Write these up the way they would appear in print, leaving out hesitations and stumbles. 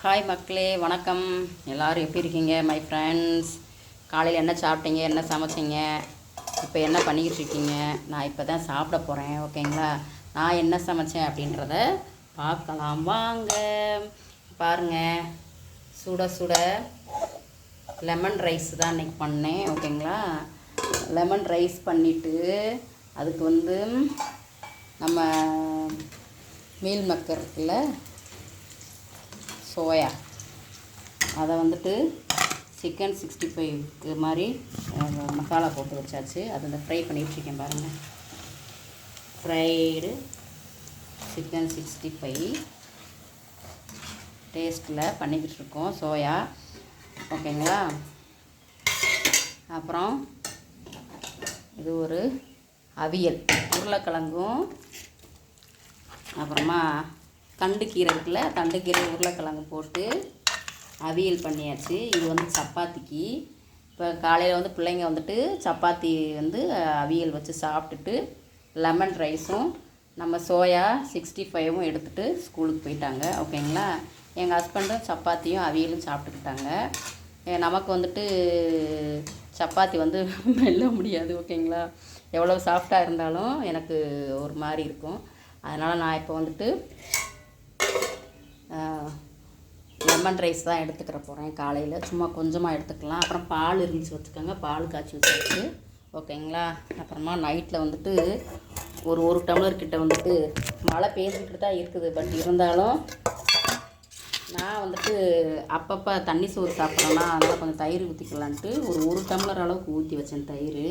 Hi மக்களே, வணக்கம். எல்லோரும் எப்படி இருக்கீங்க மை ஃப்ரெண்ட்ஸ்? காலையில் என்ன சாப்பிட்டீங்க, என்ன சமைச்சிங்க, இப்போ என்ன பண்ணிக்கிட்டு இருக்கீங்க? நான் இப்போ தான் சாப்பிட போகிறேன். ஓகேங்களா? நான் என்ன சமைச்சேன் அப்படின்றத பார்க்கலாம் வாங்க. பாருங்கள், சுட சுட லெமன் ரைஸ் தான் இன்றைக்கி பண்ணேன். ஓகேங்களா? லெமன் ரைஸ் பண்ணிவிட்டு அதுக்கு நம்ம மீல் மக்கர் இருக்குல்ல, சோயா, அதை சிக்கன் 65 மாதிரி மசாலா போட்டு வச்சாச்சு. அதை ஃப்ரை பண்ணிகிட்ருக்கேன் பாருங்கள். ஃப்ரைடு சிக்கன் 65 டேஸ்ட்டில் பண்ணிக்கிட்டு இருக்கோம், சோயா. ஓகேங்களா? அப்புறம் இது ஒரு அவியல், உருளைக்கிழங்கும் அப்புறமா தண்டுக்கீரை இருக்குல்ல, தண்டுக்கீரை உருளைக்கிழங்கு போட்டு அவியல் பண்ணியாச்சு. இது சப்பாத்திக்கு. இப்போ காலையில் பிள்ளைங்க சப்பாத்தி அவியல் வச்சு சாப்பிட்டுட்டு லெமன் ரைஸும் நம்ம சோயா 65ம் எடுத்துகிட்டு ஸ்கூலுக்கு போயிட்டாங்க. ஓகேங்களா? எங்கள் ஹஸ்பண்டும் சப்பாத்தியும் அவியலும் சாப்பிட்டுக்கிட்டாங்க. நமக்கு சப்பாத்தி மெல்ல முடியாது. ஓகேங்களா? எவ்வளோ சாஃப்டாக இருந்தாலும் எனக்கு ஒரு மாதிரி இருக்கும். அதனால் நான் இப்போ லெமன் ரைஸ் தான் எடுத்துக்கிற போகிறேன். காலையில் சும்மா கொஞ்சமாக எடுத்துக்கலாம். அப்புறம் பால் இருந்துச்சு வச்சுக்கோங்க, பால் காய்ச்சி வச்சாச்சு. ஓகேங்களா? அப்புறமா நைட்டில் ஒரு டம்ளர் கிட்ட மழை பேசிக்கிட்டு தான் இருக்குது. பட் இருந்தாலும் நான் அப்பப்போ தண்ணி சோறு சாப்பிட்றேன்னா அதனால் கொஞ்சம் தயிர் ஊற்றிக்கலான்ட்டு ஒரு டம்ளர் அளவுக்கு ஊற்றி வச்சேன். தயிர்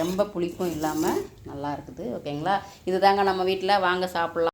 ரொம்ப புளிப்பும் இல்லாமல் நல்லா இருக்குது. ஓகேங்களா? இது தாங்க நம்ம வீட்டில். வாங்க சாப்பிட்லாம்.